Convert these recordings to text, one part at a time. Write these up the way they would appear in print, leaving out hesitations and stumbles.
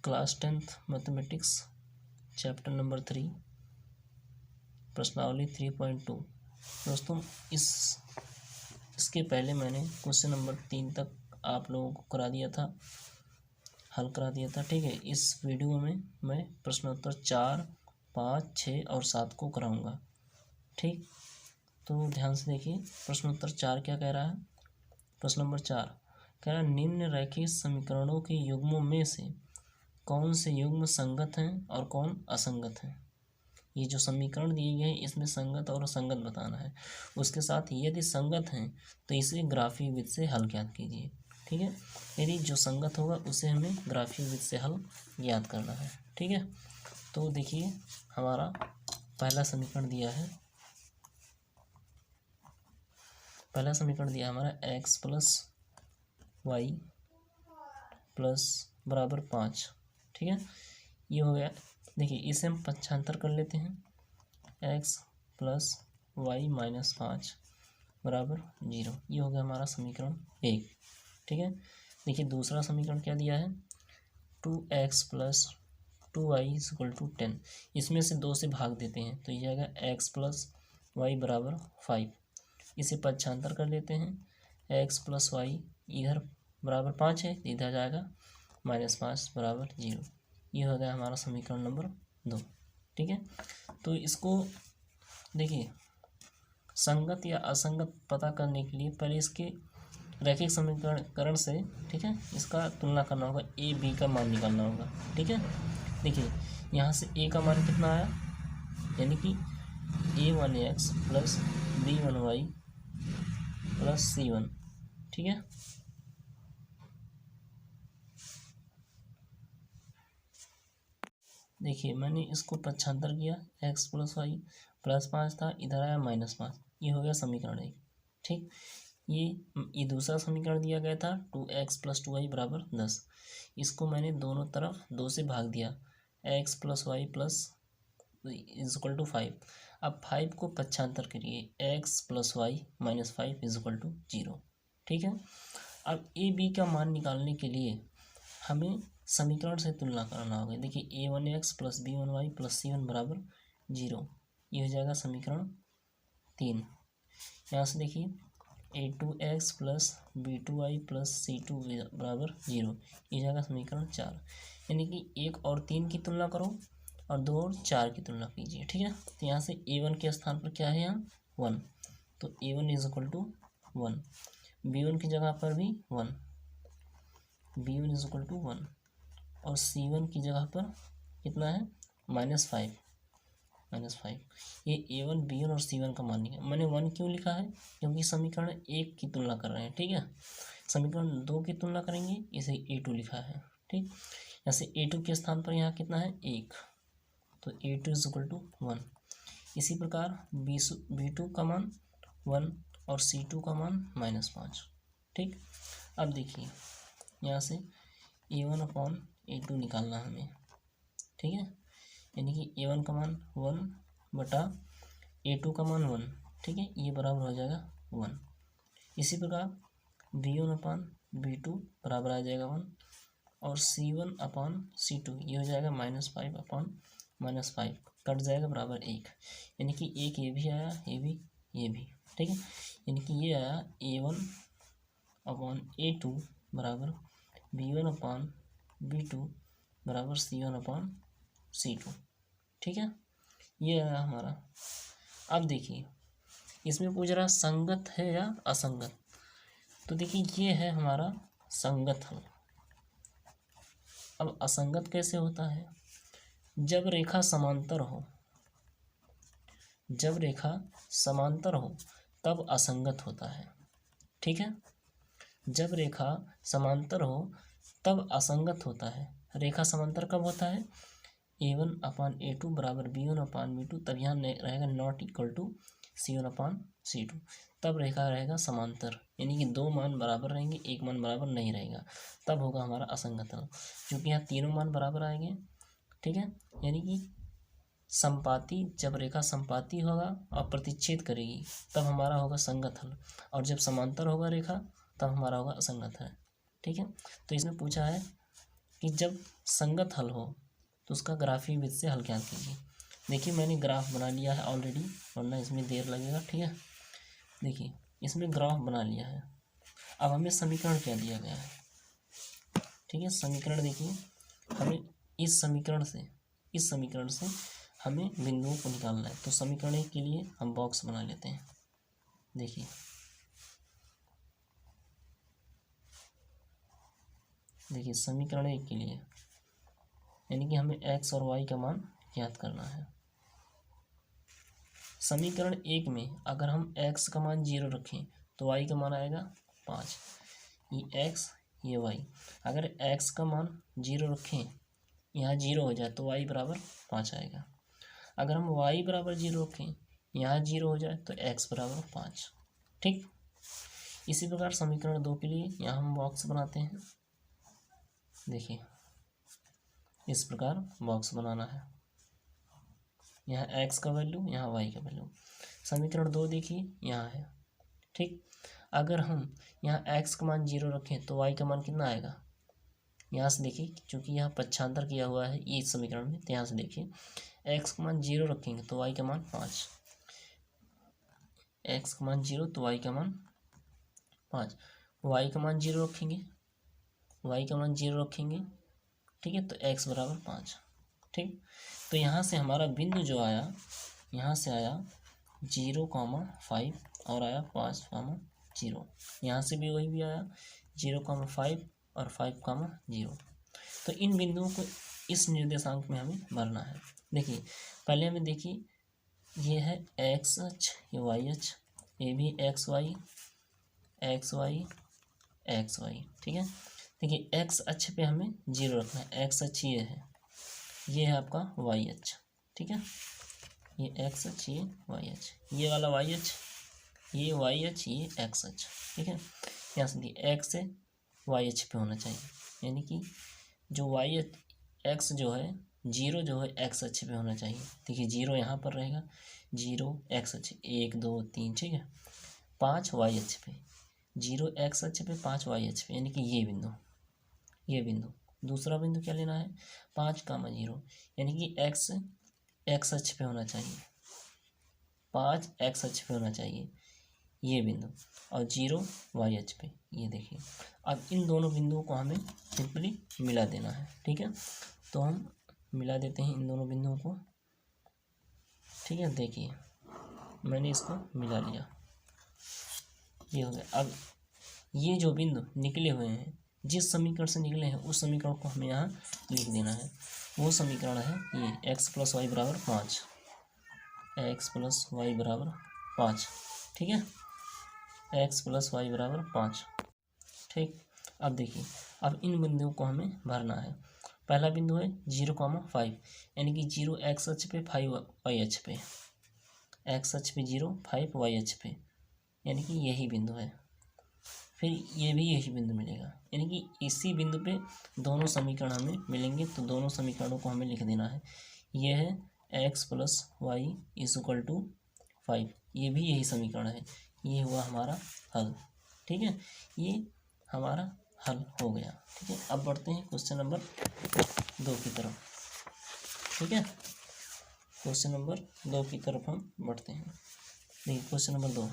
Class 10th mathematics chapter number 3 प्रश्नावली 3.2। दोस्तों इसके पहले मैंने क्वेश्चन नंबर 3 तक आप लोगों को करा दिया था, हल करा दिया था। ठीक है, इस वीडियो में मैं प्रश्नोत्तर 4, 5, 6 और 7 को कराऊंगा। ठीक, तो ध्यान से देखिए। प्रश्नोत्तर 4 क्या कह रहा है? प्रश्न नंबर 4 कह रहा है, निम्न रैखिक समीकरणों के युग्मों में से कौन से युग्म संगत हैं और कौन असंगत हैं। ये जो समीकरण दिए गए हैं इसमें संगत और असंगत बताना है। उसके साथ यदि संगत हैं तो इसे ग्राफीय विधि से हल ज्ञात कीजिए। ठीक है, यदि जो संगत होगा उसे हमें ग्राफीय विधि से हल ज्ञात करना है। ठीक है, तो देखिए हमारा पहला समीकरण दिया है। पहला समीकरण दिया हमारा x + y + बराबर 5। ठीक है, ये हो गया। देखिए इसे हम पक्षांतर कर लेते हैं। x + y - 5 बराबर 0। ये हो गया हमारा समीकरण 1। ठीक है, देखिए दूसरा समीकरण क्या दिया है? 2x + 2y = 10। इसमें से 2 से भाग देते हैं तो ये आएगा x + y बराबर 5। इसे पक्षांतर कर लेते हैं। x + y इधर बराबर 5 है, इधर जाएगा -5 बराबर 0। ये हो गया हमारा समीकरण नंबर 2। ठीक है, तो इसको देखिए संगत या असंगत पता करने के लिए पहले इसके रैखिक समीकरण से, ठीक है, इसका तुलना करना होगा। a b का मान निकालना होगा। ठीक है, देखिए यहाँ से a का मान कितना आया, यानी कि a1x + b1y + c1। ठीक है, देखिए मैंने इसको पक्षांतर किया। x + y +5 था, इधर आया -5। ये हो गया समीकरण 1। ठीक, ये दूसरा समीकरण दिया गया था 2x + 2y बराबर 10। इसको मैंने दोनों तरफ 2 से भाग दिया। x + y = 5। अब 5 को पक्षांतर करिए। x + y - 5 = 0। ठीक है, अब a b का मान निकालने के लिए हमें समीकरण से तुलना करना होगा। देखिए a1x + b1y + c1 बराबर 0। ये हो जाएगा समीकरण 3। यहाँ से देखिए a2x + b2y + c2 बराबर 0। ये जाएगा समीकरण 4। यानी कि 1 और 3 की तुलना करो और 2 और 4 की तुलना कीजिए। ठीक है, तो यहाँ से a1 के स्थान पर क्या है, यहाँ 1, तो a1 = 1। b1 की जगह पर भी 1, b1 = 1 और c1 की जगह पर कितना है, -5। ये a1 b1 और c1 का मान निकाला। मैंने 1 क्यों लिखा है? क्योंकि समीकरण 1 की तुलना कर रहे हैं। ठीक है, समीकरण 2 की तुलना करेंगे, इसे a2 लिखा है। ठीक, जैसे a2 के स्थान पर यहाँ कितना है, 1, तो a2 = 1। इसी प्रकार b2 का मान 1 और c2 का मान -5। ठीक, अब देखिए यहाँ से a1/a2 निकालना है हमें। ठीक है, यानी कि a1 का मान 1 बटा a2 का मान 1। ठीक है, ये बराबर हो जाएगा 1। इसी प्रकार b1/b2 बराबर आ जाएगा 1 और c1/c2 ये हो जाएगा -5/-5 कट जाएगा बराबर 1। यानी कि एक ये भी आया, ये भी। ठीक है, यानी कि ये आया a1/a2 बराबर b1/b2 बराबर c1/c2। ठीक है, ये आया हमारा। अब देखिए इसमें पूछ रहा संगत है या असंगत। तो देखिए ये है हमारा संगत हल। अब असंगत कैसे होता है? जब रेखा समांतर हो, तब असंगत होता है। ठीक है, जब रेखा समांतर हो तब असंगत होता है। रेखा समांतर कब होता है? a1/a2 बराबर b1/b2, तब यहाँ रहेगा ≠ c1/c2, तब रेखा रहेगा समांतर। यानी कि 2 मान बराबर रहेंगे, 1 मान बराबर नहीं रहेगा, तब होगा हमारा असंगत हल। क्योंकि यहाँ तीनों मान बराबर आएंगे। ठीक है, यानी कि संपाती, जब रेखा संपाती होगा और प्रतिच्छेद करेगी तब हमारा होगा संगत हल, और जब समांतर होगा रेखा तब हमारा होगा असंगत है। ठीक है, तो इसमें पूछा है कि जब संगत हल हो तो उसका ग्राफीय विधि से हल ज्ञात कीजिए। देखिए मैंने ग्राफ बना लिया है ऑलरेडी, वरना इसमें देर लगेगा। ठीक है, देखिए इसमें ग्राफ बना लिया है। अब हमें समीकरण क्या दिया गया है? ठीक है, समीकरण देखिए, हमें इस समीकरण से हमें बिंदुओं को निकालना है। तो समीकरण एक के लिए हम बॉक्स बना लेते हैं। देखिए समीकरण एक के लिए यानी कि हमें x और y का मान ज्ञात करना है। समीकरण एक में अगर हम x का मान 0 रखें तो y का मान आएगा 5। ये x ये y, अगर x का मान 0 रखें, यहाँ 0 हो जाए तो y बराबर 5 आएगा। अगर हम y बराबर 0 रखें, यहाँ 0 हो जाए तो x बराबर 5। ठीक, इसी प्रकार समीकरण 2 के लिए यहाँ हम बॉक्स बनाते हैं। देखिए इस प्रकार बॉक्स बनाना है, यहाँ x का वैल्यू, यहाँ y का वैल्यू। समीकरण 2 देखिए यहाँ है। ठीक, अगर हम यहाँ x का मान 0 रखें तो y का मान कितना आएगा? यहाँ से देखिए, चूँकि यहाँ पक्षांतर किया हुआ है इस समीकरण में, तो यहाँ से देखिए x का मान 0 रखेंगे तो y का मान 5, x का मान 0 तो y का मान 5, y का मान 0 रखेंगे, y का मान 0 रखेंगे। ठीक है, तो x बराबर 5। ठीक, तो यहाँ से हमारा बिंदु जो आया, यहाँ से आया 0,5 और आया 5,0। यहाँ से भी वही भी आया 0,5 और 5,0। तो इन बिंदुओं को इस निर्देशांक में हमें भरना है। देखिए पहले हमें देखिए ये है x अक्ष, ये y अक्ष, ये भी x y x y x y। ठीक है, देखिए x अक्ष पे हमें 0 रखना है। x अक्ष ये है आपका y अक्ष। ठीक है, ये x अक्ष, ये y अक्ष, ये वाला y अक्ष, ये y अक्ष, ये x अक्ष। ठीक है, यहाँ से देखिए x से y अक्ष पे होना चाहिए, यानी कि जो y x जो है 0 जो है x अक्ष पे होना चाहिए। देखिए 0 यहाँ पर रहेगा, 0 x अक्ष 1 2 3। ठीक है, 5 y अक्ष पे, 0 x अक्ष पे 5 y अक्ष पे, यानी कि ये बिंदु। दूसरा बिंदु क्या लेना है? 5,0, यानी कि x अक्ष पे होना चाहिए, 5 x अक्ष पे होना चाहिए ये बिंदु, और 0 y अक्ष पे। ये देखिए, अब इन दोनों बिंदुओं को हमें सिंपली मिला देना है। ठीक है, तो हम मिला देते हैं इन दोनों बिंदुओं को। ठीक है, देखिए मैंने इसको मिला लिया, ये हो गया। अब ये जो बिंदु निकले हुए हैं, जिस समीकरण से निकले हैं उस समीकरण को हमें यहाँ लिख देना है। वो समीकरण है ये x + y बराबर 5, x + y बराबर 5। ठीक है, x + y बराबर 5। ठीक, अब देखिए, अब इन बिंदुओं को हमें भरना है। पहला बिंदु है 0,5, यानी कि 0 x अक्ष पे 5 y अक्ष पे, x अक्ष पे 0 5 y अक्ष पे, यानी कि यही बिंदु है। फिर ये भी यही बिंदु मिलेगा, यानी कि इसी बिंदु पे दोनों समीकरण हमें मिलेंगे। तो दोनों समीकरणों को हमें लिख देना है। ये है x + y = 5, ये भी यही समीकरण है। ये हुआ हमारा हल। ठीक है, ये हमारा हल हो गया। ठीक है, अब बढ़ते हैं क्वेश्चन नंबर 2 की तरफ। ठीक है, क्वेश्चन नंबर 2 की तरफ हम बढ़ते हैं। देखिए क्वेश्चन नंबर 2,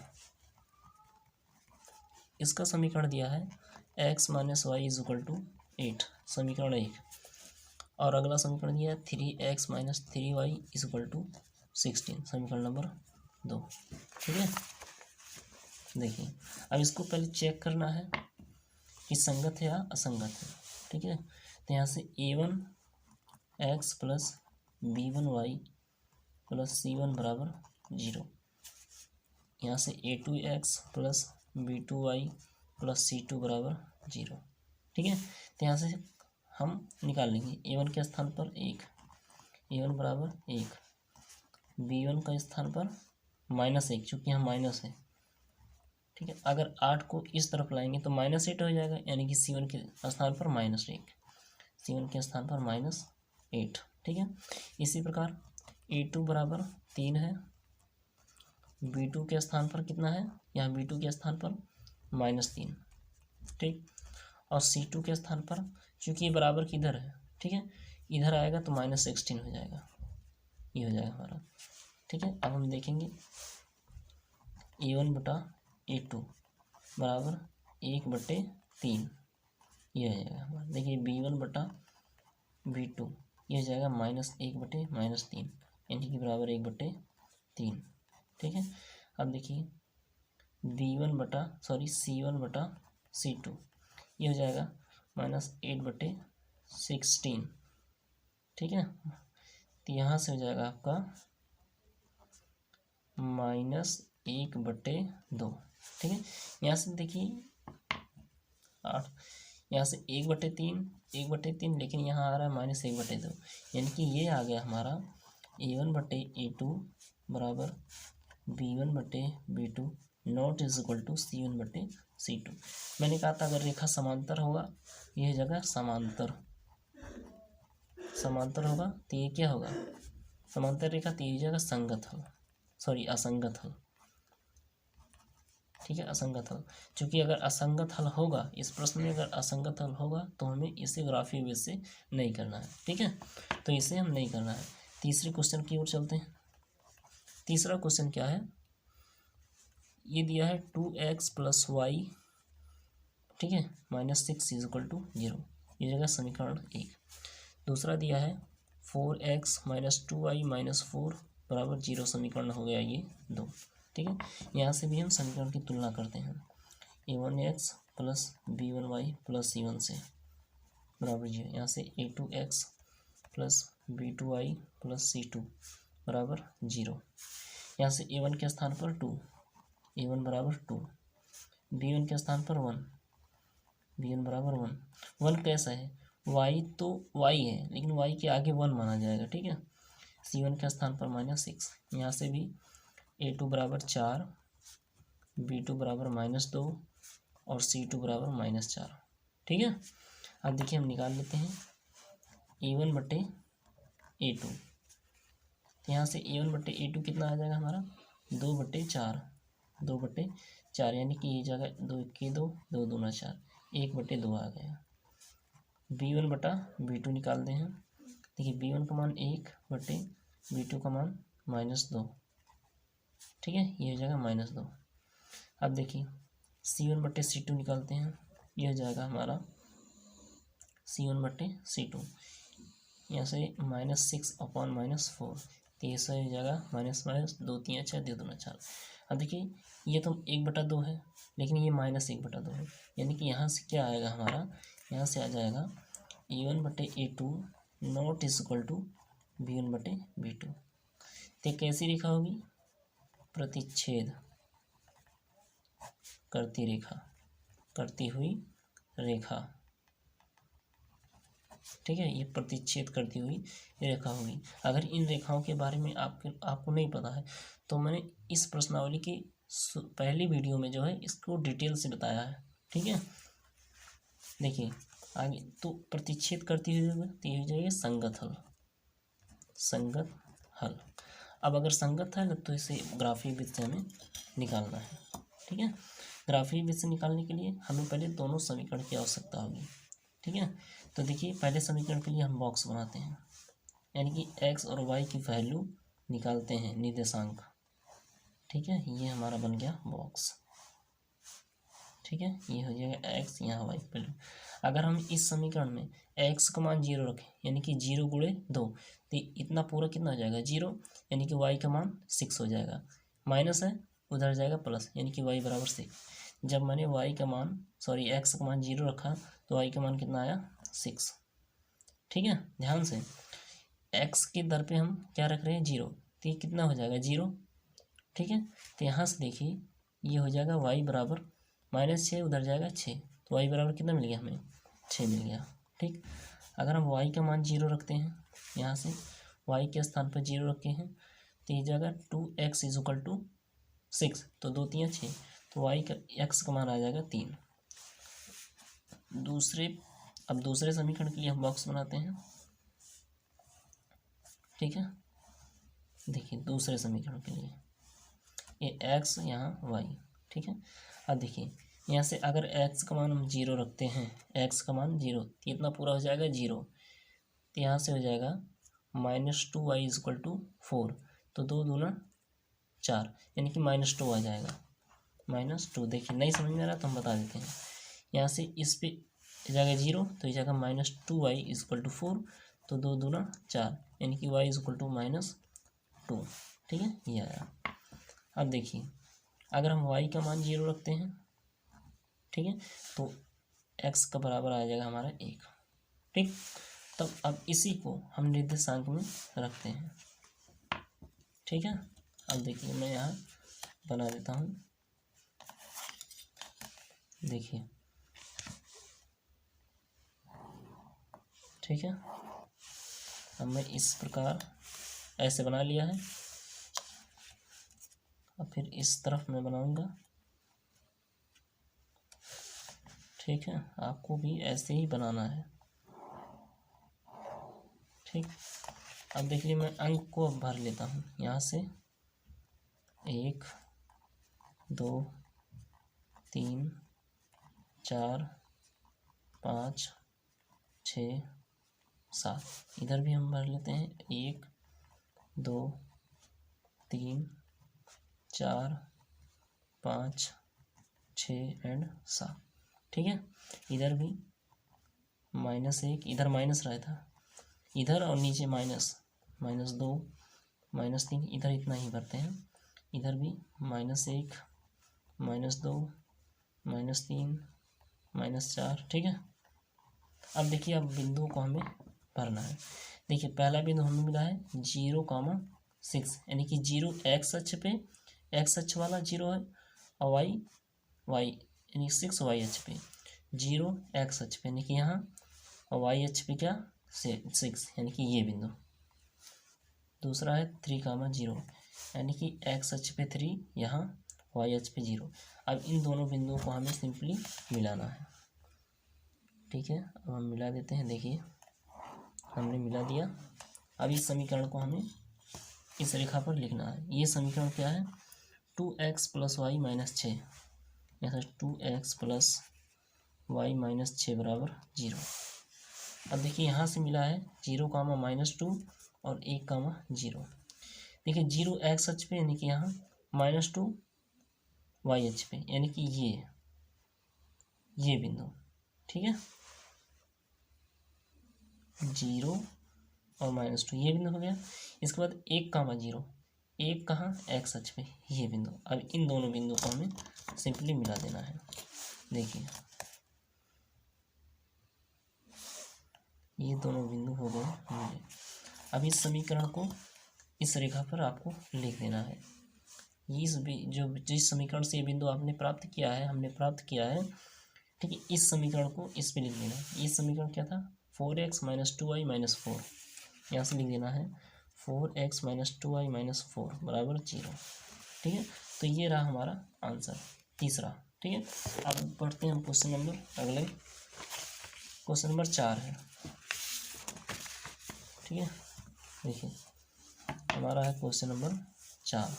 इसका समीकरण दिया है x - y = 8, समीकरण 1। और अगला समीकरण दिया है 3x - 3y = 16, समीकरण नंबर 2। ठीक है, देखिए अब इसको पहले चेक करना है कि संगत है या असंगत है। ठीक है, तो यहाँ से a1x + b1y + c1 = 0, यहाँ से a2x + b2y + c2 = 0। ठीक है, तो यहाँ से हम निकाल लेंगे a1 के स्थान पर 1, a1 बराबर 1, b1 का स्थान पर -1, चूँकि यहाँ माइनस है। ठीक है, अगर 8 को इस तरफ लाएंगे तो -8 हो जाएगा, यानी कि c1 के स्थान पर -1, c1 के स्थान पर -8। ठीक है, इसी प्रकार a2 बराबर 3 है, b2 के स्थान पर कितना है? यहाँ b2 के स्थान पर -3। ठीक, और C2 के स्थान पर, चूँकि ये बराबर की इधर है, ठीक है, इधर आएगा तो -16 हो जाएगा, ये हो जाएगा हमारा। ठीक है, अब हम देखेंगे A1 बटा A2 बराबर 1/3, ये हो जाएगा हमारा। देखिए B1 बटा B2 ये हो जाएगा -1/-3, यानी कि बराबर 1/3। ठीक है, अब देखिए C1 बटा C2 ये हो जाएगा -8/16। ठीक है, तो यहाँ से हो जाएगा आपका -1/2। ठीक है, यहाँ से देखिए 8, यहाँ से 1/3, लेकिन यहाँ आ रहा है -1/2, यानी कि ये आ गया हमारा A1/A2 बराबर B1/B2 not is equal to C1/C2। मैंने कहा था अगर रेखा समांतर होगा, यह जगह समांतर होगा तो ये क्या होगा, समांतर रेखा, तो ये जगह संगत हल, असंगत हल। ठीक है, असंगत हल, क्योंकि अगर असंगत हल होगा, इस प्रश्न में अगर असंगत हल होगा तो हमें इसे ग्राफीय विधि से नहीं करना है। ठीक है, तो इसे हम नहीं करना है। तीसरे क्वेश्चन की ओर चलते हैं। तीसरा क्वेश्चन क्या है, ये दिया है 2x + y, ठीक है, -6 = 0, ये जगह समीकरण 1। दूसरा दिया है 4x - 2y - 4 बराबर 0, समीकरण हो गया ये 2। ठीक है, यहाँ से भी हम समीकरण की तुलना करते हैं। a1x + b1y + c1 से बराबर 0, यहाँ से a2x + b2y + c2 बराबर 0। यहाँ से a1 के स्थान पर 2, a1 बराबर 2, b1 के स्थान पर 1, b1 बराबर 1। 1 कैसा है, y तो y है, लेकिन y के आगे 1 माना जाएगा। ठीक है, c1 के स्थान पर -6, यहाँ से भी a2 बराबर 4, b2 बराबर -2 और c2 बराबर -4। ठीक है, अब देखिए हम निकाल लेते हैं a1/a2। तो यहाँ से a1/a2 कितना आ जाएगा हमारा, 2/4, 2/4, यानी कि ये जगह 2 × 1 = 2, 2 × 2 = 4, 1/2 आ गया। b1/b2 निकालते हैं। देखिए b1 का मान 1/b2 का मान -2। ठीक है, ये हो जाएगा -2। अब देखिए c1/c2 निकालते हैं, ये हो जाएगा हमारा c1/c2, यहाँ से -6/-4, तो ये सही हो जाएगा -2 × 3 = 6, 2 × 2 = 4। अब देखिए ये तो 1/2 है, लेकिन ये -1/2 है, यानी कि यहाँ से क्या आएगा हमारा, यहाँ से आ जाएगा a1/a2 not is equal to b1/b2। तो कैसी रेखा होगी, प्रतिच्छेद करती हुई रेखा। ठीक है, ये प्रतिच्छेद करती हुई रेखा होगी। अगर इन रेखाओं के बारे में आपको नहीं पता है, तो मैंने इस प्रश्नावली की पहली वीडियो में जो है इसको डिटेल से बताया है। ठीक है, देखिए आगे तो प्रतिच्छेद करती हुई तो ये हो जाएगा संगत हल। अब अगर संगत है तो इसे ग्राफीय विधि से हमें निकालना है। ठीक है, ग्राफीय विधि से निकालने के लिए हमें पहले दोनों समीकरण की आवश्यकता होगी। ठीक है, तो देखिए पहले समीकरण के लिए हम बॉक्स बनाते हैं, यानी कि x और y की वैल्यू निकालते हैं, निर्देशांक। ठीक है, ये हमारा बन गया बॉक्स। ठीक है, ये हो जाएगा x, यहाँ y वैल्यू। अगर हम इस समीकरण में x का मान 0 रखें, यानी कि 0 × 2, तो इतना पूरा कितना हो जाएगा 0, यानी कि y का मान 6 हो जाएगा। माइनस है, उधर जाएगा प्लस, यानी कि y बराबर 6। जब मैंने x का मान 0 रखा तो y का मान कितना आया, 6। ठीक है, ध्यान से x के दर पे हम क्या रख रहे हैं, 0, तो ये कितना हो जाएगा 0। ठीक है, तो यहाँ से देखिए ये हो जाएगा y बराबर -6, उधर जाएगा 6, तो y बराबर कितना मिल गया हमें, 6 मिल गया। ठीक, अगर हम y का मान 0 रखते हैं, यहाँ से y के स्थान पर 0 रखे हैं, तो ये जाएगा 2x = 6, तो 2 × 3 = 6, तो x का मान आ जाएगा 3। अब दूसरे समीकरण के लिए हम बॉक्स बनाते हैं। ठीक है, देखिए दूसरे समीकरण के लिए ये x, यहाँ y। ठीक है, अब देखिए यहाँ से अगर x का मान हम 0 रखते हैं, x का मान 0, तो इतना पूरा हो जाएगा 0, तो यहाँ से हो जाएगा -2y इक्वल टू 4, तो 2 दूना 4, यानी कि -2 आ जाएगा, -2। देखिए नहीं समझ में आ रहा तो हम बता देते हैं। यहाँ से इस पे जाएगा 0, तो ये जाएगा -2y इक्वल टू 4, तो 2 दूना 4, यानी कि y इक्वल टू -2। ठीक है, ये आया। अब देखिए अगर हम y का मान 0 रखते हैं, ठीक है, तो x का बराबर आ जाएगा हमारा 1। ठीक, तब अब इसी को हम निर्देशांक में रखते हैं। ठीक है, अब देखिए मैं यहाँ बना देता हूँ। देखिए, ठीक है, अब मैं इस प्रकार ऐसे बना लिया है। अब फिर इस तरफ मैं बनाऊंगा। ठीक है, आपको भी ऐसे ही बनाना है। ठीक, अब देखिए मैं अंक को अब भर लेता हूँ। यहाँ से 1 2 3 4 5 6 7, इधर भी हम भर लेते हैं। 1 2 3 4 5 6 एंड 7। ठीक है, इधर भी -1, इधर माइनस रहा था, इधर और नीचे -2 -3, इधर इतना ही भरते हैं। इधर भी -1 -2 -3 -4। ठीक है, अब देखिए अब बिंदुओं को हमें भरना है। देखिए पहला बिंदु हमें मिला है 0,6, यानी कि 0 x अक्ष पे, x अक्ष वाला 0 है, और y यानी 6 y अक्ष पे, 0 x अक्ष पे यानी कि यहाँ, और y अक्ष पे क्या 6, यानी कि ये बिंदु। दूसरा है 3,0, यानी कि x अक्ष पे 3, यहाँ y अक्ष पे 0। अब इन दोनों बिंदुओं को हमें सिंपली मिलाना है। ठीक है, अब हम मिला देते हैं। देखिए हमने मिला दिया। अब इस समीकरण को हमें इस रेखा पर लिखना है। ये समीकरण क्या है, 2x + y - 6, यहाँ से 2x + y - 6 बराबर 0। अब देखिए यहाँ से मिला है 0, -2 और 1, 0। देखिए 0 x अक्ष पे, यानी कि यहाँ -2 y अक्ष पे, यानी कि ये बिंदु। ठीक है, 0 और -2 ये बिंदु हो गया। इसके बाद 1, 0, 1 कहाँ x अक्ष पे, ये बिंदु। अब इन दोनों बिंदु को हमें सिंपली मिला देना है। देखिए ये दोनों बिंदु हो गए मिले। अब इस समीकरण को इस रेखा पर आपको लिख देना है। जिस समीकरण से ये बिंदु आपने प्राप्त किया है, हमने प्राप्त किया है, ठीक है, इस समीकरण को इस पे लिख देना है। ये समीकरण क्या था, 4x - 2y - 4, यहाँ से लिख देना है 4x - 2y - 4 बराबर 0। ठीक है, तो ये रहा हमारा आंसर तीसरा। ठीक है, अब पढ़ते हैं हम क्वेश्चन नंबर, अगले क्वेश्चन नंबर 4 है। ठीक है, देखिए हमारा है क्वेश्चन नंबर 4।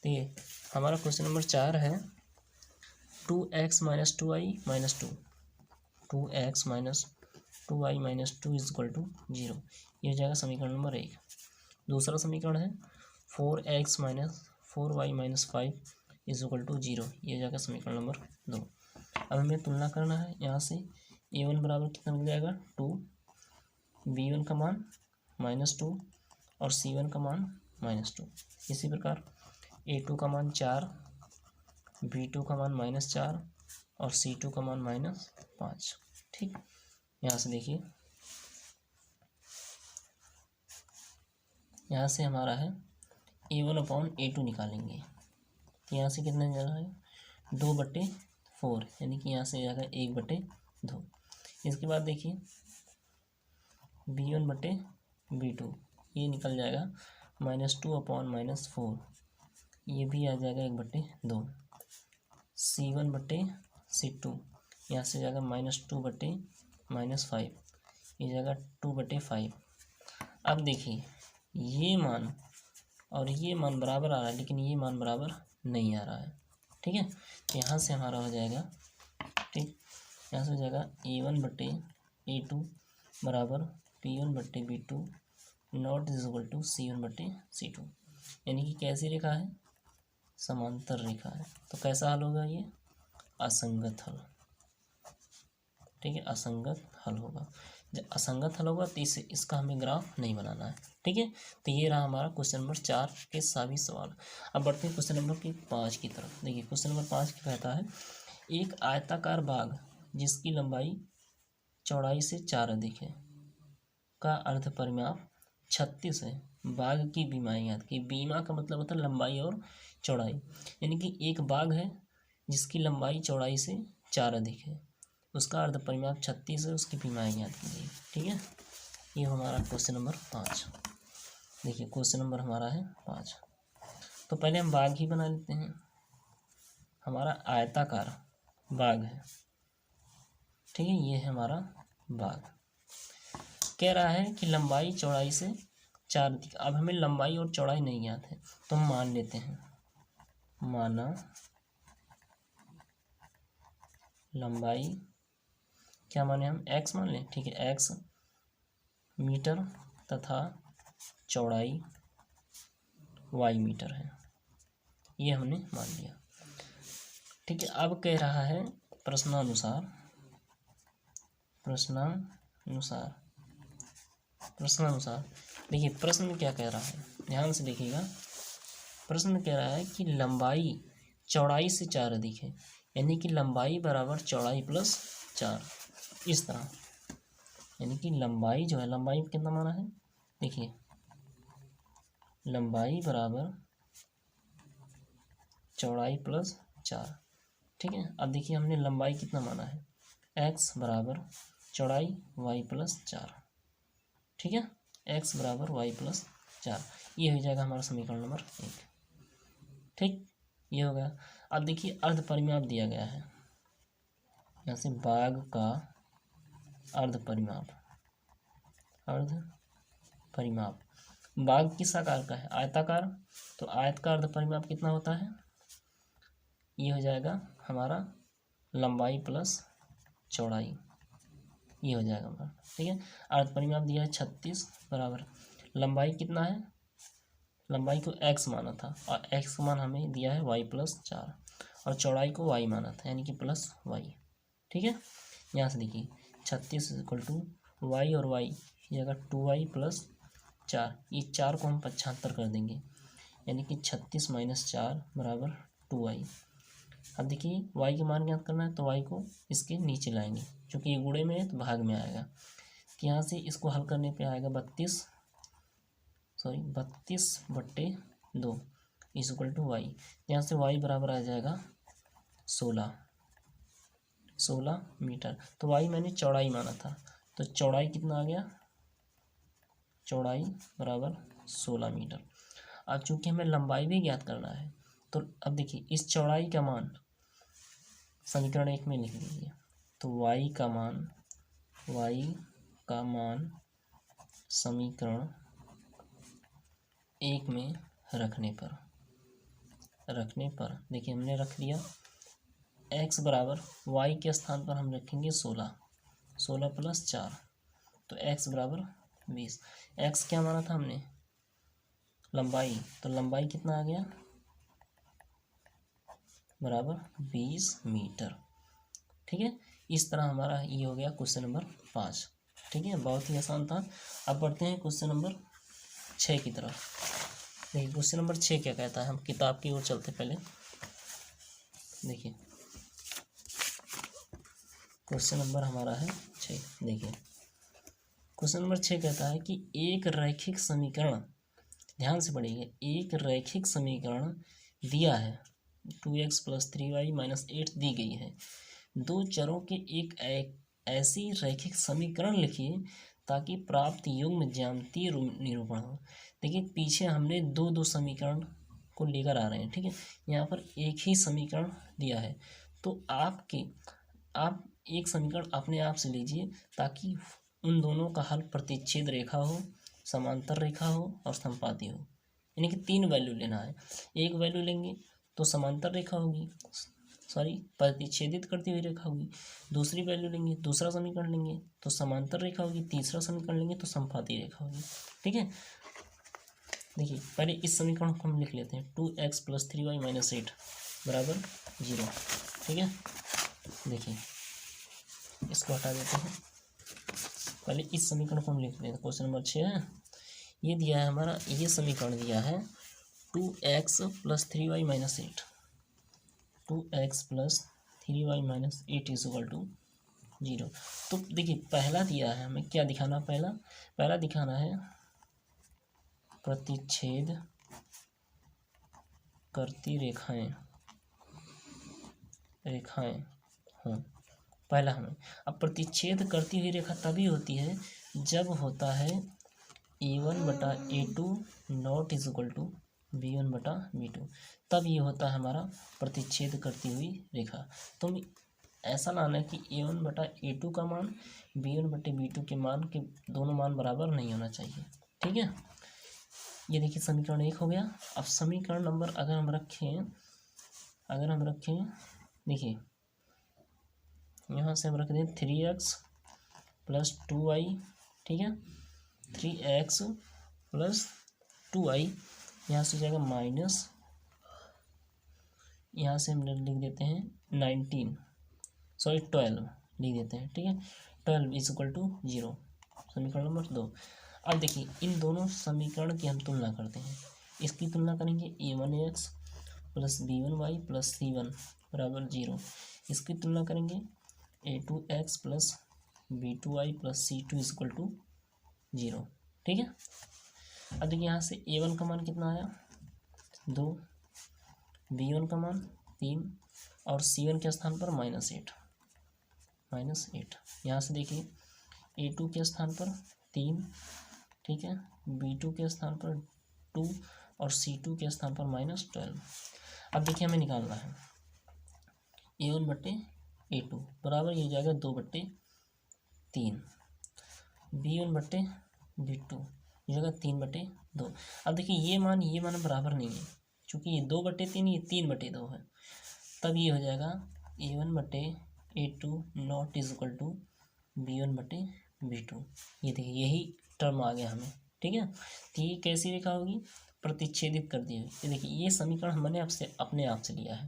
देखिए हमारा क्वेश्चन नंबर 4 है 2x - 2y - 2, 2x - 2y - 2 equal to 0। ये हो जाएगा समीकरण नंबर 1। दूसरा समीकरण है 4x - 4y - 5 इक्वल टू 0। ये हो जाएगा समीकरण नंबर 2। अब हमें तुलना करना है। यहाँ से a1 बराबर कितना मिल जाएगा 2, b1 का मान -2 और c1 का मान -2। इसी प्रकार a2 का मान 4, b2 का मान -4 और c2 का मान -5। ठीक, यहाँ से देखिए, यहाँ से हमारा है a1/a2 निकालेंगे, तो यहाँ से कितना जा रहा है 2/4, यानी कि यहाँ से जाएगा 1/2। इसके बाद देखिए b1/b2 ये निकल जाएगा -2/-4, ये भी आ जाएगा 1/2। c1/c2 यहाँ से जाएगा -2/-5, ये जाएगा 2/5। अब देखिए ये मान और ये मान बराबर आ रहा है, लेकिन ये मान बराबर नहीं आ रहा है। ठीक है। तो यहाँ से हमारा हो जाएगा, ठीक, यहाँ से हो जाएगा A1/A2 बराबर P1/B2 not is equal to C1/C2, यानी कि कैसी रेखा है, समांतर रेखा है। तो कैसा हल होगा ये, असंगत हल, ठीक है, असंगत हल होगा। जब असंगत हल होगा तो इसका हमें ग्राफ नहीं बनाना है, ठीक है। तो ये रहा हमारा क्वेश्चन नंबर 4 के सभी सवाल। अब बढ़ते हैं क्वेश्चन नंबर 5 की तरफ। देखिए क्वेश्चन नंबर 5 क्या कहता है, एक आयताकार बाग जिसकी लंबाई चौड़ाई से 4 अधिक है का अर्ध परिमाप 36 है। बाग की बीमाई याद की, बीमा का मतलब होता है लंबाई और चौड़ाई, यानी कि एक बाग है जिसकी लंबाई चौड़ाई से 4 अधिक है, उसका अर्ध परिमाप 36 है, उसकी बीमाई याद कीजिए, ठीक है। ये हमारा क्वेश्चन नंबर 5। देखिए क्वेश्चन नंबर हमारा है 5। तो पहले हम बाग ही बना लेते हैं। हमारा आयताकार बाग है, ठीक है, ये है हमारा बाग। कह रहा है कि लंबाई चौड़ाई से 4 अधिक। अब हमें लंबाई और चौड़ाई नहीं ज्ञात है तो हम मान लेते हैं, माना लंबाई क्या माने हम, x मान लें, ठीक है, x मीटर तथा चौड़ाई y मीटर है, ये हमने मान लिया, ठीक है। अब कह रहा है प्रश्नानुसार देखिए प्रश्न में क्या कह रहा है, ध्यान से देखिएगा। प्रश्न कह रहा है कि लंबाई चौड़ाई से 4 अधिक है, यानी कि लंबाई बराबर चौड़ाई प्लस 4, इस तरह, यानी कि लंबाई जो है, लंबाई कितना माना है, देखिए लंबाई बराबर चौड़ाई प्लस 4, ठीक है। अब देखिए हमने लंबाई कितना माना है, x बराबर चौड़ाई y प्लस 4, ठीक है, x बराबर y प्लस 4, ये हो जाएगा हमारा समीकरण नंबर 1, ठीक, ये हो गया। अब देखिए अर्ध परिमाप दिया गया है, यहाँ से बाग का अर्ध परिमाप, बाग किस आकार का है, आयताकार, तो आयत का अर्ध परिमाप कितना होता है, ये हो जाएगा हमारा लंबाई प्लस चौड़ाई, ये हो जाएगा हमारा, ठीक है। अर्ध परिमाप दिया है 36 बराबर लंबाई कितना है, लंबाई को x माना था और x का मान हमें दिया है y प्लस 4 और चौड़ाई को y माना था, यानी कि प्लस y, ठीक है। यहाँ से देखिए 36 इक्वल टू y और y ये अगर 2y प्लस 4, ये 4 को हम 75 कर देंगे, यानी कि 36 माइनस 4 बराबर 2y। अब देखिए y के मान ज्ञात करना है तो y को इसके नीचे लाएंगे, क्योंकि ये गुणे में है तो भाग में आएगा, तो यहाँ से इसको हल करने पे आएगा 32/2 इज इक्वल टू y। यहाँ से y बराबर आ जाएगा 16 मीटर। तो y मैंने चौड़ाई माना था, तो चौड़ाई कितना आ गया, चौड़ाई बराबर 16 मीटर। अब चूंकि हमें लंबाई भी ज्ञात करना है तो अब देखिए इस चौड़ाई का मान समीकरण 1 में लिख लीजिए, तो y का मान समीकरण 1 में रखने पर देखिए हमने रख दिया, x बराबर y के स्थान पर हम रखेंगे 16 प्लस 4, तो x बराबर 20। x क्या माना था हमने, लंबाई, तो लंबाई कितना आ गया, बराबर 20 मीटर, ठीक है। इस तरह हमारा ये हो गया क्वेश्चन नंबर 5, ठीक है, बहुत ही आसान था। अब बढ़ते हैं क्वेश्चन नंबर 6 की तरफ। देखिए क्वेश्चन नंबर 6 क्या कहता है, हम किताब की ओर चलते पहले। देखिए क्वेश्चन नंबर हमारा है 6। देखिए क्वेश्चन नंबर 6 कहता है कि एक रैखिक समीकरण, ध्यान से पढ़िए, एक रैखिक समीकरण दिया है 2x + 3y - 8 दी गई है, दो चरों के एक ऐसी रैखिक समीकरण लिखिए ताकि प्राप्त युग्म ज्यामितीय निरूपण हो। देखिए पीछे हमने दो समीकरण को लेकर आ रहे हैं, ठीक है, यहाँ पर एक ही समीकरण दिया है, तो आप एक समीकरण अपने आप से लीजिए ताकि उन दोनों का हल प्रतिच्छेद रेखा हो, समांतर रेखा हो और समपाती हो, यानी कि 3 वैल्यू लेना है। एक वैल्यू लेंगे तो समांतर रेखा होगी, सॉरी प्रतिच्छेदित करती हुई रेखा होगी। दूसरी वैल्यू लेंगे, दूसरा समीकरण लेंगे तो समांतर रेखा होगी, तीसरा समीकरण लेंगे तो समपाती रेखा होगी। ठीक है, देखिए पहले इस समीकरण को हम लिख लेते हैं, 2x + 3y - 8 बराबर 0। ठीक है, देखिए इसको हटा देते हैं, पहले इस समीकरण को हम लिख लेते हैं। क्वेश्चन नंबर 6 है, ये दिया है हमारा, ये समीकरण दिया है 2x + 3y - 8, 2x + 3y - 8 = 0। तो देखिए पहला दिया है हमें, क्या दिखाना, पहला दिखाना है प्रतिच्छेद करती रेखाएं हों, पहला हमें। अब प्रतिच्छेद करती हुई रेखा तभी होती है जब होता है a1/a2 ≠ b1/b2, तब ये होता है हमारा प्रतिच्छेद करती हुई रेखा। तो ऐसा लाना है कि a1/a2 का मान b1/b2 के मान के दोनों मान बराबर नहीं होना चाहिए। ठीक है, ये देखिए समीकरण 1 हो गया। अब समीकरण नंबर अगर हम रखें, देखिए यहाँ से हम रख दें 3x + 2y। ठीक है, 3x + 2y, यहाँ से हो जाएगा माइनस, यहाँ से हम लिख देते हैं 12 लिख देते हैं। ठीक है, 12 = 0, समीकरण नंबर 2। अब देखिए इन दोनों समीकरण की हम तुलना करते हैं। इसकी तुलना करेंगे, a1x + b1y + c1 = 0। इसकी तुलना करेंगे a2x + b2y + c2 = 0। ठीक है, अब देखिए यहाँ से a1 का मान कितना आया, 2, b1 का मान 3 और c1 के स्थान पर -8। यहाँ से देखिए a2 के स्थान पर 3, ठीक है, b2 के स्थान पर 2 और c2 के स्थान पर -12। अब देखिए हमें निकालना है a1/a2 बराबर, ये हो जाएगा 2/3, b1/b2 ये जगह 3/2। अब देखिए ये मान बराबर नहीं है, क्योंकि ये 2/3 ये 3/2 है, तब ये हो जाएगा a1/a2 ≠ b1/b2। ये देखिए यही टर्म आ गया हमें। ठीक है, तो ये कैसी रेखा होगी, प्रतिच्छेदित कर दी हुई। ये देखिए ये समीकरण हमने अपने आप से लिया है,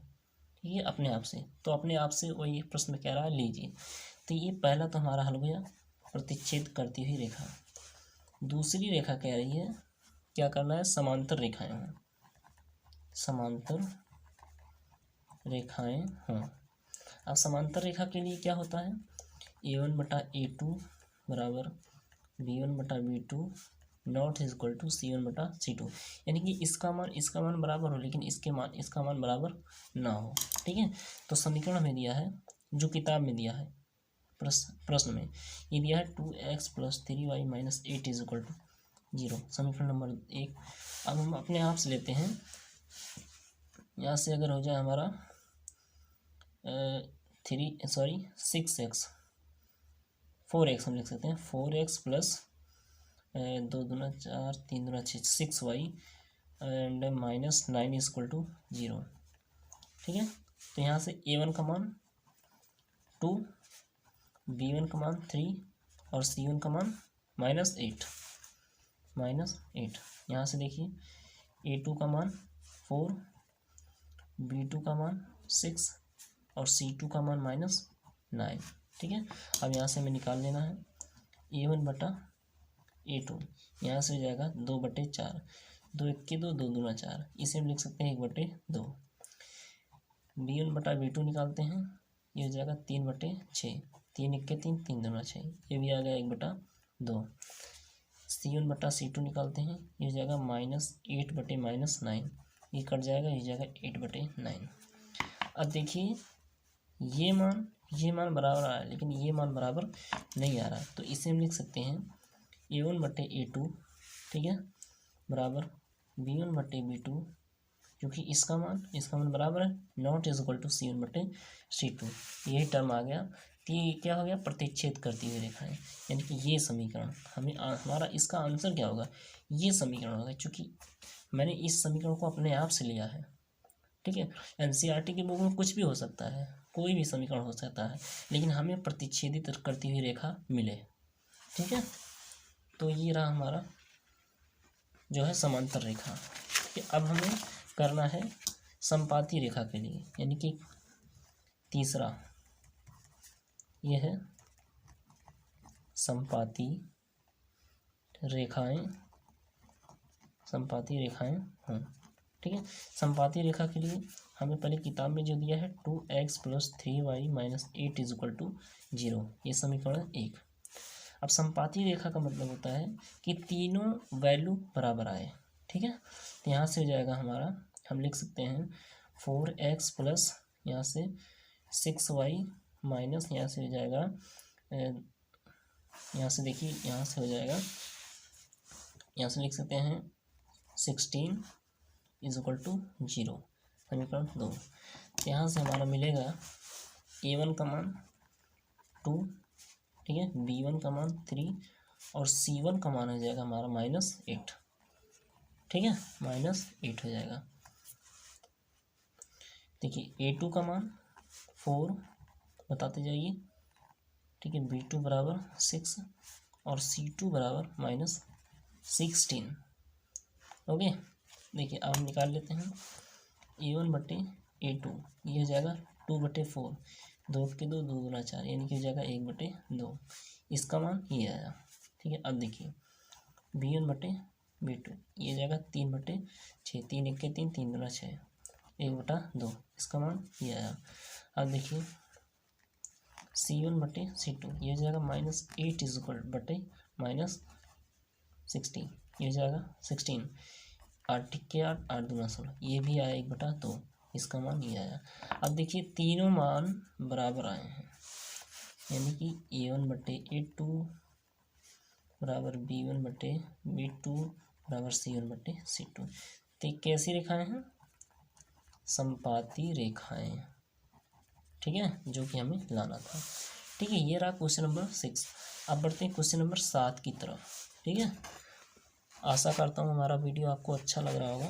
ठीक है, अपने आप से, तो अपने आप से वही प्रश्न कह रहा है लीजिए। तो ये पहला तो हमारा हल हो गया, प्रतिच्छेद करती हुई रेखा। दूसरी रेखा कह रही है क्या करना है, समांतर रेखाएं हों, समांतर रेखाएं हों। अब समांतर रेखा के लिए क्या होता है, a1/a2 बराबर b1/b2 ≠ c1/c2, यानी कि इसका मान बराबर हो, लेकिन इसका मान बराबर ना हो। ठीक है, तो समीकरण हमें दिया है, जो किताब में दिया है, प्रश्न में ये दिया है 2x + 3y - 8 = 0, समीकरण नंबर 1। अब हम अपने आप से लेते हैं, यहाँ से अगर हो जाए हमारा 4x हम लिख सकते हैं, 4x + 2 दूना 4 3 दूना 6 6y एंड -9 = 0। ठीक है, तो यहाँ से a1 का मान 2, b1 का मान 3 और c1 का मान -8। यहाँ से देखिए a2 का मान 4, b2 का मान 6 और c2 का मान -9। ठीक है, अब यहाँ से हमें निकाल लेना है a1/a2, यहाँ से हो जाएगा 2/4, 2 1 2, 2 दूना 4, इसे हम लिख सकते हैं 1/2। b1/b2 निकालते हैं, ये हो जाएगा 3/6, 3 1 3, 3 दूना 6, ये भी आ गया 1/2। c1/c2 निकालते हैं, ये हो जाएगा -8/-9, ये कट जाएगा, ये जाएगा 8/9। अब देखिए ये मान बराबर आ रहा है, लेकिन ये मान बराबर नहीं आ रहा, तो इसे हम लिख सकते हैं a1/a2, ठीक है, बराबर b1/b2, क्योंकि इसका मान बराबर है, ≠ c1/c2। यही टर्म आ गया। तो ये क्या हो गया, प्रतिच्छेद करती हुई रेखाएं, यानी कि ये समीकरण हमारा इसका आंसर क्या होगा, ये समीकरण होगा, क्योंकि मैंने इस समीकरण को अपने आप से लिया है, ठीक है, एनसीईआरटी की बुक में कुछ भी हो सकता है, कोई भी समीकरण हो सकता है, लेकिन हमें प्रतिच्छेदित करती हुई रेखा मिले। ठीक है, तो ये रहा हमारा जो है समांतर रेखा। कि अब हमें करना है समपाती रेखा के लिए, यानी कि तीसरा ये है समपाती रेखाएं, समपाती रेखाएं हों। ठीक है, समपाती रेखा के लिए हमें पहले किताब में जो दिया है 2x + 3y - 8 = 0, ये समीकरण 1। अब समपाती रेखा का मतलब होता है कि तीनों वैल्यू बराबर आए। ठीक है, तो यहाँ से हो जाएगा हमारा, हम लिख सकते हैं 4x प्लस यहाँ से 6y माइनस यहाँ से हो जाएगा, यहाँ से देखिए यहाँ से हो जाएगा, यहाँ से लिख सकते हैं 16 = 0, समीकरण 2। यहाँ से हमारा मिलेगा a1 का मान 2, ठीक है, b1 का मान 3 और c1 का मान हो जाएगा हमारा -8। ठीक है, -8 हो जाएगा। देखिए a2 का मान 4 बताते जाइए। ठीक है, b2 बराबर 6 और c2 बराबर -16। ओके, देखिए अब हम निकाल लेते हैं a1/a2, ये हो जाएगा 2/4, 2 के 2, 2 गुना 4, यानी कि हो जाएगा 1/2, इसका मान ये आया। ठीक है, अब देखिए b1/b2, ये जाएगा 3/6, 3 1 के 3, 3 दूना 6, 1/2, इसका मान ये आया। अब देखिए c1/c2, ये हो जाएगा -8 -16, ये हो जाएगा 16, 8 के 8, 8 दूना 16, ये भी आया 1/2, इसका मान ये आया। अब देखिए तीनों मान बराबर आए हैं, यानी कि a1/a2 बराबर b1/b2 बराबर c1/c2। तो कैसी रेखाएं हैं? समपाती रेखाएं। ठीक है, जो कि हमें लाना था। ठीक है, ये रहा क्वेश्चन नंबर 6। अब बढ़ते हैं क्वेश्चन नंबर 7 की तरफ। ठीक है, आशा करता हूँ हमारा वीडियो आपको अच्छा लग रहा होगा।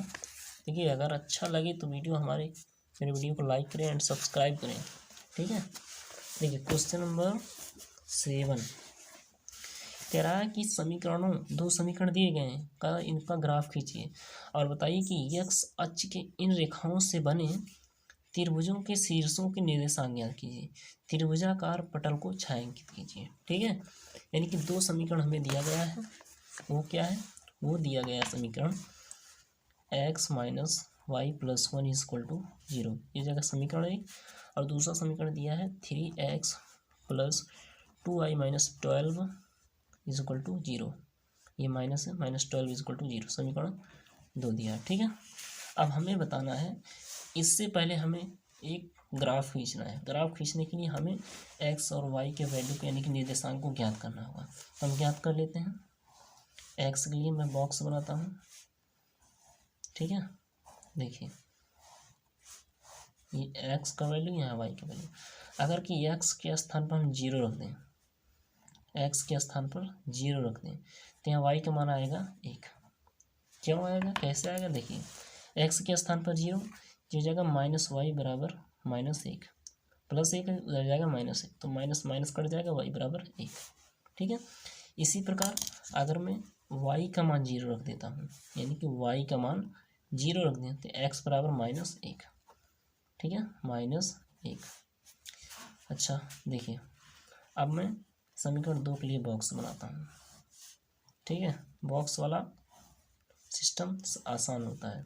देखिए अगर अच्छा लगे तो मेरे वीडियो को लाइक करें एंड सब्सक्राइब करें। ठीक है, देखिए क्वेश्चन नंबर 7 कह रहा है कि समीकरणों, 2 समीकरण दिए गए हैं का इनका ग्राफ खींचिए और बताइए कि x अक्ष के इन रेखाओं से बने त्रिभुजों के शीर्षों के निर्देशांक ज्ञात कीजिए। त्रिभुजाकार पटल को छायांकित कीजिए। ठीक है, यानी कि 2 समीकरण हमें दिया गया है। वो क्या है? वो दिया गया समीकरण x - y + 1 = 0, ये जगह समीकरण 1, और दूसरा समीकरण दिया है 3x + 2y - 12 = 0, ये माइनस है, -12 = 0, समीकरण 2 दिया है। ठीक है, अब हमें बताना है, इससे पहले हमें एक ग्राफ खींचना है। ग्राफ खींचने के लिए हमें x और y के वैल्यू को यानी कि निर्देशांक को ज्ञात करना होगा। हम ज्ञात कर लेते हैं। x के लिए मैं बॉक्स बनाता हूँ। ठीक है, देखिए ये x का वैल्यू, यहाँ y का वैल्यू। अगर कि x के स्थान पर हम 0 रख दें, x के स्थान पर 0 रख दें, तो यहाँ y का मान आएगा 1। क्यों आएगा, कैसे आएगा? देखिए x के स्थान पर 0, जो जगह -y बराबर -1, +1 उधर जाएगा -1, तो माइनस माइनस कट जाएगा, y बराबर 1। ठीक है, इसी प्रकार अगर मैं y का मान 0 रख देता हूँ, यानी कि y का मान 0 रख दें, तो x बराबर -1। ठीक है, -1। अच्छा देखिए, अब मैं समीकरण 2 के लिए बॉक्स बनाता हूँ। ठीक है, बॉक्स वाला सिस्टम आसान होता है।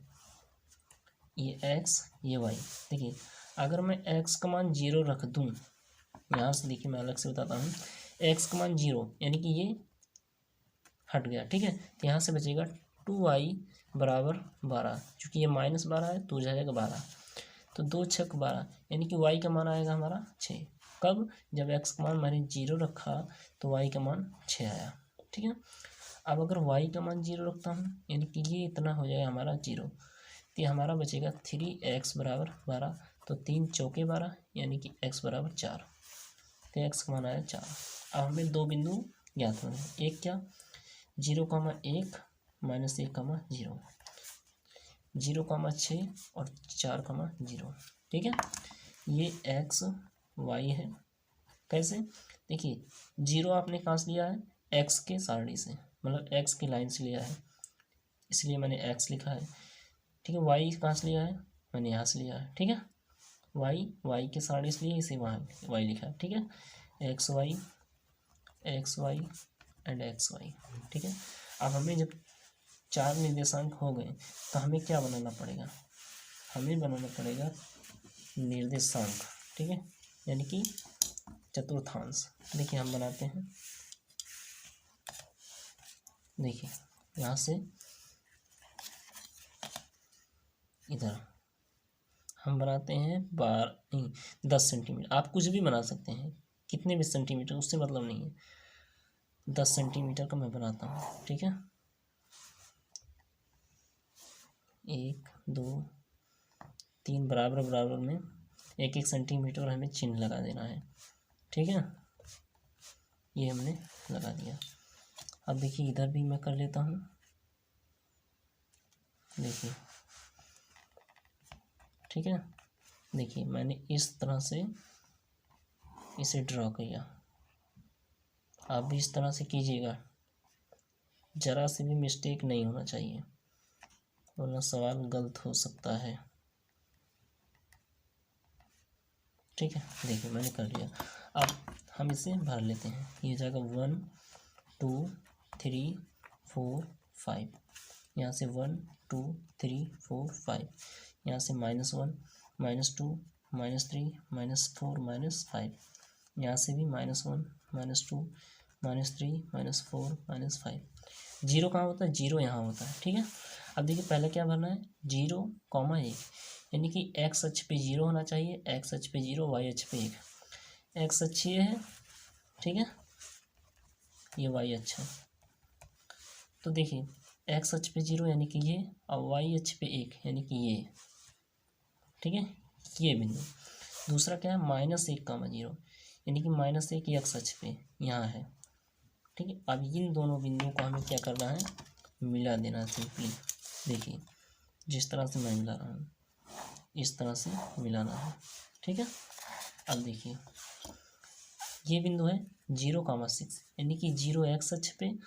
ये x, ये y। देखिए अगर मैं x का मान 0 रख दूँ, यहाँ से देखिए मैं अलग से बताता हूँ, x का मान 0 यानी कि ये हट गया। ठीक है, तो यहाँ से बचेगा 2y बराबर 12, चूँकि ये -12 है तो जाएगा 12, तो 2 6 12, यानी कि y का मान आएगा हमारा 6। कब? जब x का मान मैंने 0 रखा तो y का मान 6 आया। ठीक है, अब अगर y का मान 0 रखता हूँ, यानी कि ये इतना हो जाएगा हमारा 0, तो हमारा बचेगा 3x बराबर 12, तो 3 चौके 12, यानी कि x बराबर 4, तो x का मान आया 4। अब हमें 2 बिंदु ज्ञात होंगे, एक क्या, 0,1 - 1,0, 0,6 और 4,0। ठीक है, ये एक्स वाई है। कैसे, देखिए 0 आपने कहाँ से लिया है, एक्स के सारणी से, मतलब एक्स की लाइन से लिया है, इसलिए मैंने एक्स लिखा है। ठीक है, वाई कहाँ से लिया है, मैंने यहाँ से लिया है। ठीक है, वाई के सारणी से लिए, इसे वहाँ वाई लिखा है। ठीक है, x y and x y. ठीक है, अब हमें जब 4 निर्देशांक हो गए तो हमें क्या बनाना पड़ेगा, हमें बनाना पड़ेगा निर्देशांक। ठीक है, यानी कि चतुर्थांश। देखिए हम बनाते हैं, देखिए यहाँ से इधर हम बनाते हैं 10 सेंटीमीटर। आप कुछ भी बना सकते हैं, कितने भी सेंटीमीटर, उससे मतलब नहीं है। 10 सेंटीमीटर का मैं बनाता हूँ। ठीक है, 1 2 3 बराबर बराबर में 1 सेंटीमीटर हमें चिन्ह लगा देना है। ठीक है, ये हमने लगा दिया। अब देखिए इधर भी मैं कर लेता हूँ। देखिए, ठीक है, देखिए मैंने इस तरह से इसे ड्रॉ किया। आप भी इस तरह से कीजिएगा, जरा से भी मिस्टेक नहीं होना चाहिए, वरना सवाल गलत हो सकता है। ठीक है, देखिए मैंने कर लिया। अब हम इसे भर लेते हैं। ये जाएगा 1 2 3 4 5, यहाँ से 1 2 3 4 5, यहाँ से -1 -2 -3 -4 -5, यहाँ से भी -1 -2 -3 -4 -5। 0 कहाँ होता है, 0 यहाँ होता है। ठीक है, अब देखिए पहले क्या भरना है, 0,1, यानी कि एक्स अक्ष पे 0 होना चाहिए, एक्स अक्ष पे 0, वाई अक्ष पे 1। एक्स अक्ष ये है, ठीक है, ये वाई अक्ष है। तो देखिए एक्स अक्ष पे 0 यानी कि ये, और वाई अक्ष पे 1 यानी कि ये। ठीक है, ये बिंदु। दूसरा क्या है, -1,0, यानी कि -1 एक्स अक्ष पे यहाँ है। ठीक है, अब इन दोनों बिंदुओं को हमें क्या करना है, मिला देना है सिंपली। देखिए जिस तरह से मैं मिला रहा हूँ, इस तरह से मिलाना है। ठीक है, अब देखिए ये बिंदु है 0,6, यानी कि 0 एक्स अक्ष पे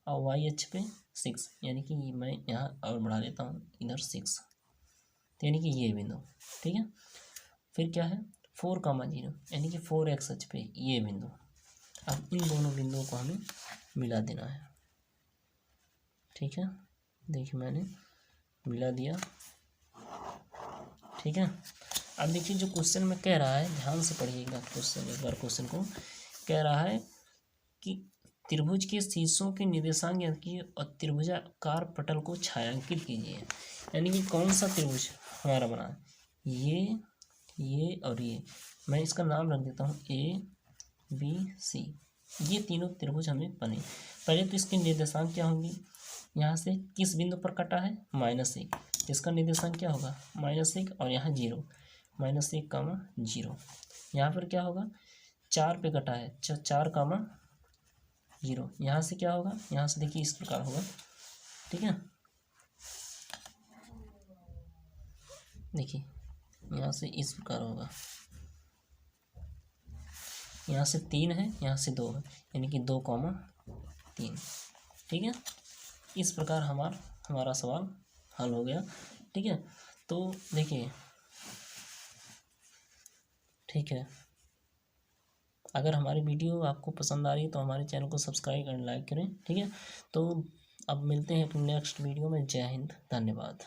और वाई अक्ष पे 6, यानी कि मैं यहाँ और बढ़ा लेता हूँ इधर 6, तो यानी कि ये बिंदु। ठीक है, फिर क्या है 4,0, यानी कि 4 एक्स अक्ष पे ये बिंदु। अब इन दोनों बिंदुओं को हमें मिला देना है। ठीक है, देखिए मैंने मिला दिया। ठीक है, अब देखिए जो क्वेश्चन में कह रहा है, ध्यान से पढ़िएगा क्वेश्चन, एक बार क्वेश्चन को कह रहा है कि त्रिभुज के शीर्षों के निर्देशांक यानी और त्रिभुजाकार पटल को छायांकित कीजिए। यानी कि कौन सा त्रिभुज हमारा बना है, ये और ये। मैं इसका नाम रख देता हूँ ABC। ये तीनों त्रिभुज हमें बने। पहले तो इसके निर्देशांक क्या होंगी, यहाँ से किस बिंदु पर कटा है, -1, इसका निर्देशांक क्या होगा, -1, और यहाँ 0, -1,0। यहाँ पर क्या होगा, 4 पे कटा है, 4,0। यहाँ से क्या होगा, यहाँ से देखिए इस प्रकार होगा। ठीक है, देखिए यहाँ से इस प्रकार होगा, यहाँ से 3 है, यहाँ से 2 है, यानी कि 2,3। ठीक है, इस प्रकार हमारा सवाल हल हो गया। ठीक है, तो देखिए, ठीक है, अगर हमारी वीडियो आपको पसंद आ रही है तो हमारे चैनल को सब्सक्राइब और लाइक करें। ठीक है, तो अब मिलते हैं अपने नेक्स्ट वीडियो में। जय हिंद, धन्यवाद।